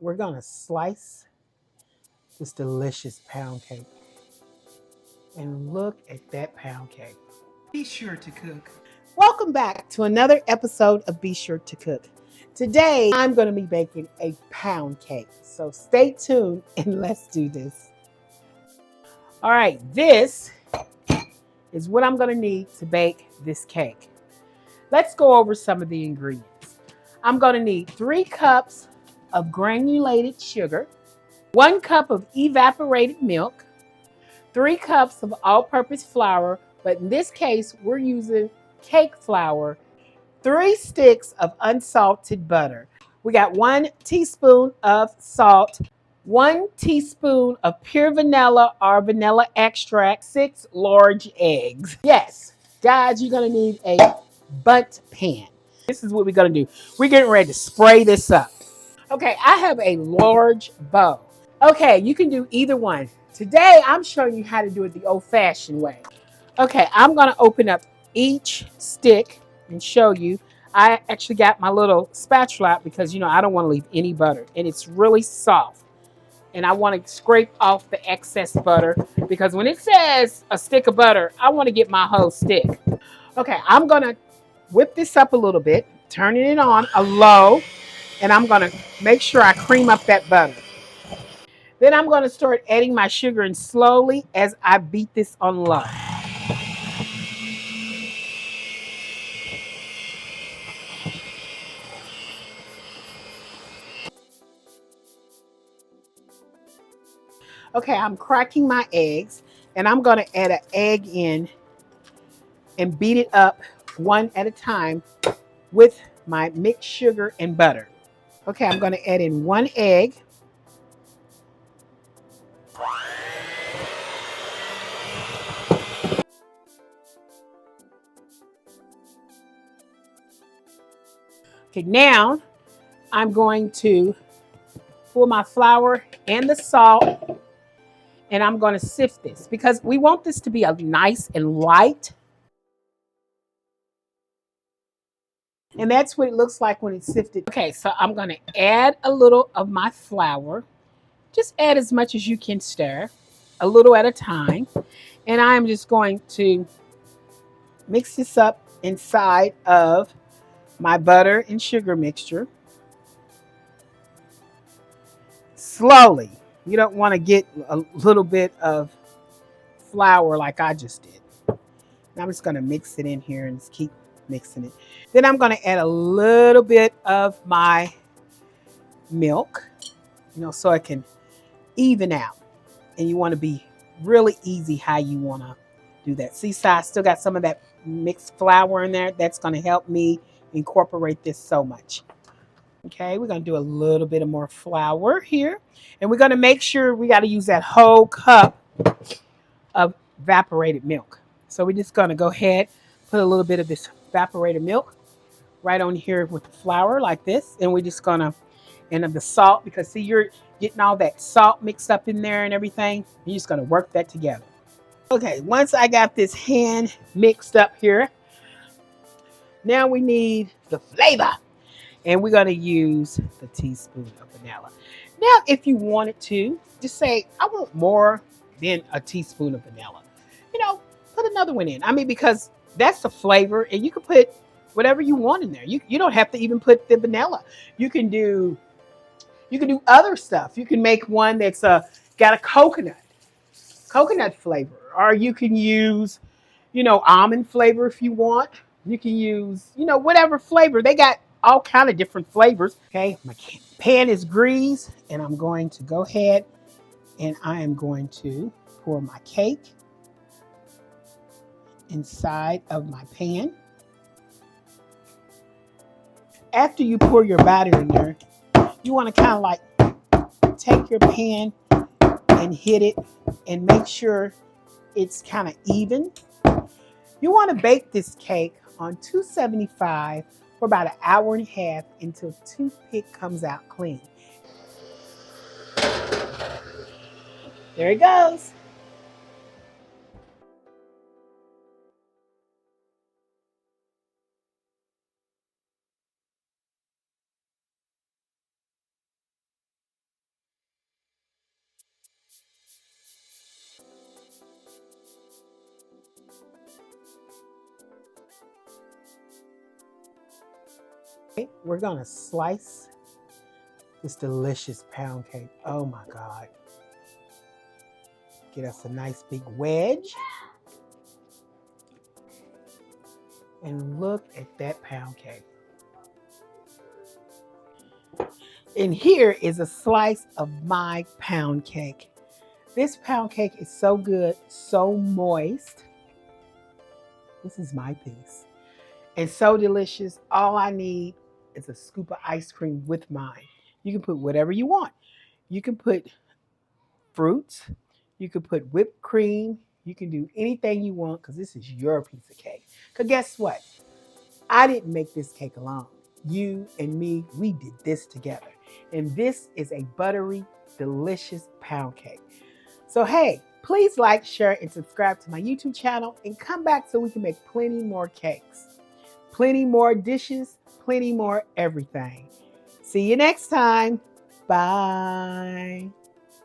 we're gonna slice this delicious pound cake. And look at that pound cake. Be sure to cook. Welcome back to another episode of Be Sure to Cook. Today, I'm going to be baking a pound cake. So stay tuned and let's do this. All right, this is what I'm going to need to bake this cake. Let's go over some of the ingredients. I'm going to need 3 cups of granulated sugar, 1 cup of evaporated milk, 3 cups of all-purpose flour, but in this case, we're using cake flour, 3 sticks of unsalted butter. We got 1 teaspoon of salt, 1 teaspoon of pure vanilla or vanilla extract, 6 large eggs. Yes, guys, you're gonna need a Bundt pan. This is what we're gonna do. We're getting ready to spray this up. Okay, I have a large bowl. Okay, you can do either one. Today, I'm showing you how to do it the old-fashioned way. Okay, I'm gonna open up each stick and show you. I actually got my little spatula out because, I don't want to leave any butter. And it's really soft. And I want to scrape off the excess butter because when it says a stick of butter, I want to get my whole stick. Okay, I'm going to whip this up a little bit, turning it on a low, and I'm going to make sure I cream up that butter. Then I'm going to start adding my sugar in slowly as I beat this on low. Okay, I'm cracking my eggs, and I'm going to add an egg in and beat it up one at a time with my mixed sugar and butter. Okay, I'm going to add in 1 egg. Okay, now I'm going to pour my flour and the salt, and I'm going to sift this because we want this to be a nice and light. And that's what it looks like when it's sifted. Okay, so I'm going to add a little of my flour. Just add as much as you can stir, a little at a time. And I'm just going to mix this up inside of my butter and sugar mixture. Slowly. You don't want to get a little bit of flour like I just did. I'm just going to mix it in here and just keep mixing it. Then I'm going to add a little bit of my milk, so it can even out. And you want to be really easy how you want to do that. See, so I still got some of that mixed flour in there. That's going to help me incorporate this so much. Okay, we're going to do a little bit of more flour here. And we're going to make sure we got to use that whole cup of evaporated milk. So we're just going to go ahead, put a little bit of this evaporated milk right on here with the flour like this. And we're just going to, and of the salt, because see, you're getting all that salt mixed up in there and everything. You're just going to work that together. Okay, once I got this hand mixed up here, now we need the flavor. And we're going to use the teaspoon of vanilla. Now, if you wanted to, just say, I want more than a teaspoon of vanilla. Put another one in. I mean, because that's the flavor, and you can put whatever you want in there. You don't have to even put the vanilla. You can do other stuff. You can make one that's got a coconut flavor, or you can use, almond flavor if you want. You can use, whatever flavor. They got all kind of different flavors. Okay, my pan is greased, and I'm going to go ahead and I am going to pour my cake inside of my pan. After you pour your batter in there, you want to kind of like take your pan and hit it and make sure it's kind of even. You want to bake this cake on 275 for about an hour and a half until the toothpick comes out clean. There it goes. Okay, we're gonna slice this delicious pound cake. Oh my God. Get us a nice big wedge. And look at that pound cake. And here is a slice of my pound cake. This pound cake is so good, so moist. This is my piece. And so delicious. All I need is a scoop of ice cream with mine. You can put whatever you want. You can put fruits. You can put whipped cream. You can do anything you want because this is your piece of cake. Because guess what? I didn't make this cake alone. You and me, we did this together. And this is a buttery, delicious pound cake. So hey, please like, share, and subscribe to my YouTube channel and come back so we can make plenty more cakes. Plenty more dishes, plenty more everything. See you next time. Bye.